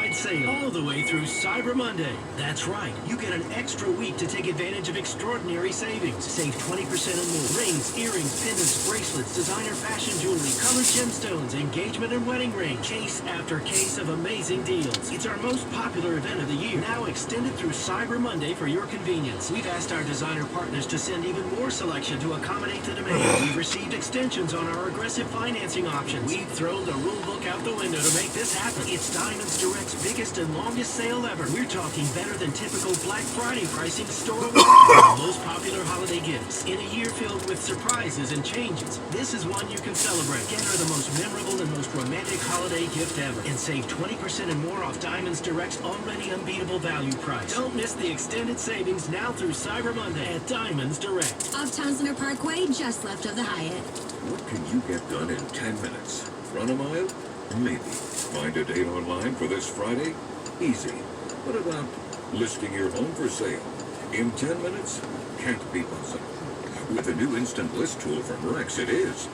wide sale all the way through Cyber Monday. That's right, you get an extra week to take advantage of extraordinary savings. Save 20% and more. Rings, earrings, pendants, bracelets, designer fashion jewelry, colored gemstones, engagement and wedding ring. Case after case of amazing deals. It's our most popular event of the year. Now extended through Cyber Monday for your convenience. We've asked our designer partners to send even more selection to accommodate the demand. We've received extensions on our aggressive financing options. We've thrown the rule book out the window to make this happen. It's Diamonds Direct's biggest and longest sale ever. We're talking better than typical Black Friday pricing store-wide. The most popular holiday gifts. In a year filled with surprises and changes, this is one you can celebrate. Get her the most memorable and most romantic holiday gift ever. And save 20% and more off Diamonds Direct's already unbeatable value price. Don't miss the extended savings now through Cyber Monday at Diamonds Direct. Uptown Center Parkway, just left of the Hyatt. What can you get done in 10 minutes? Run a mile? Maybe. Find a date online for this Friday? Easy. What about listing your home for sale? In 10 minutes? Can't be possible. With the new Instant List tool from Rex, it is.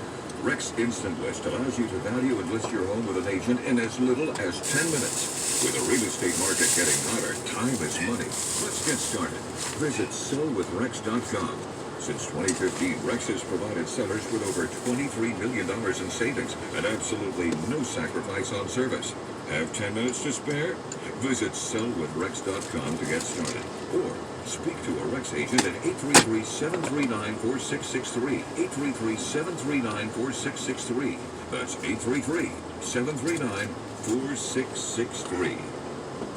Rex Instant List allows you to value and list your home with an agent in as little as 10 minutes. With the real estate market getting hotter, time is money. Let's get started. Visit sellwithrex.com. Since 2015, Rex has provided sellers with over $23 million in savings and absolutely no sacrifice on service. Have 10 minutes to spare? Visit sellwithrex.com to get started. Or speak to a Rex agent at 833-739-4663. 833-739-4663. That's 833-739-4663.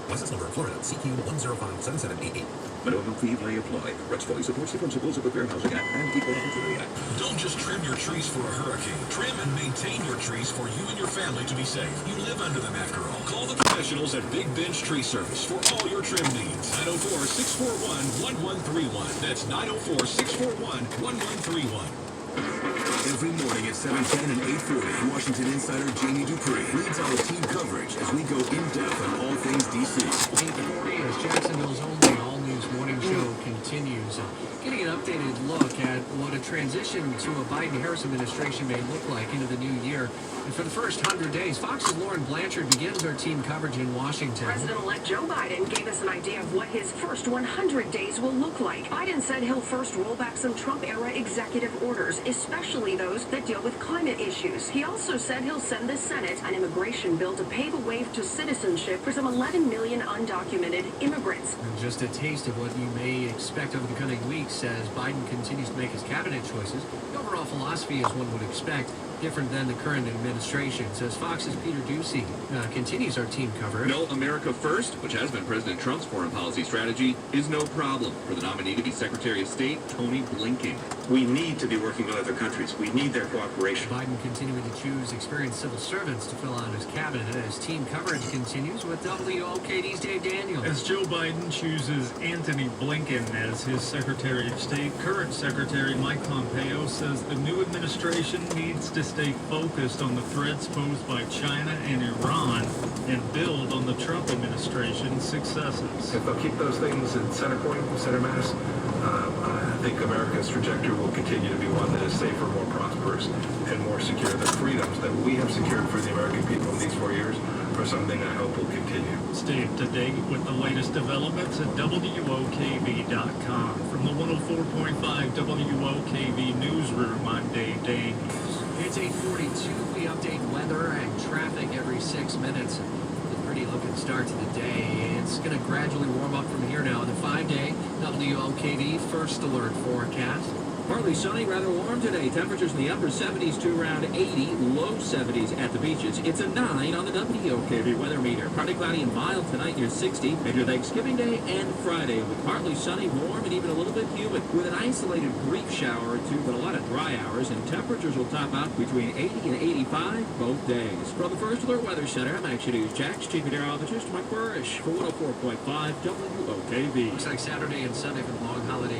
License number, Florida, CQ 1057788. Minimum fee may apply. Rex fully supports the principles of the Fair Housing Act and Equal Opportunity Act. Don't just trim your trees for a hurricane. Trim and maintain your trees for you and your family to be safe. You live under them after all. Call the professionals at Big Bench Tree Service for all your trim needs. 904-641-1131. That's 904-641-1131. Every morning at 7:10 and 8:40, Washington insider Jamie Dupree leads our team coverage as we go in-depth on all things D.C. 8:40 as Jacksonville's only all-news morning show continues. Getting an updated look at what a transition to a Biden-Harris administration may look like into the new year. And for the first 100 days, Fox's Lauren Blanchard begins our team coverage in Washington. President-elect Joe Biden gave us an idea of what his first 100 days will look like. Biden said he'll first roll back some Trump-era executive orders, especially those that deal with climate issues. He also said he'll send the Senate an immigration bill to pave a way to citizenship for some 11 million undocumented immigrants. And just a taste of what you may expect over the coming weeks as Biden continues to make his cabinet choices. The overall philosophy, as one would expect, different than the current administration, says Fox's Peter Ducey. Continues our team coverage. No, America First, which has been President Trump's foreign policy strategy, is no problem for the nominee to be Secretary of State, Tony Blinken. We need to be working with other countries. We need their cooperation. Biden continuing to choose experienced civil servants to fill out his cabinet as team coverage continues with WOKD's Dave Daniels. As Joe Biden chooses Anthony Blinken as his Secretary of State, current Secretary Mike Pompeo says the new administration needs to stay focused on the threats posed by China and Iran and build on the Trump administration's successes. If they'll keep those things in center point, center mass, I think America's trajectory will continue to be one that is safer, more prosperous, and more secure. The freedoms that we have secured for the American people in these 4 years are something I hope will continue. Stay up to date with the latest developments at WOKV.com. From the 104.5 WOKV Newsroom, I'm Dave Daniels. It's 8:42. We update weather and traffic every 6 minutes. A pretty looking start to the day. It's going to gradually warm up from here now in the 5-day WOKV First Alert forecast. Partly sunny, rather warm today. Temperatures in the upper 70s to around 80, low 70s at the beaches. It's a 9 on the WOKV weather meter. Partly cloudy and mild tonight near 60. Major Thanksgiving Day and Friday with partly sunny, warm, and even a little bit humid with an isolated brief shower or two, but a lot of dry hours, and temperatures will top out between 80 and 85 both days. From the First Alert Weather Center, I'm Action News Jax, Chief Meteorologist Mike Burrish for 104.5 WOKV. Looks like Saturday and Sunday for the long holiday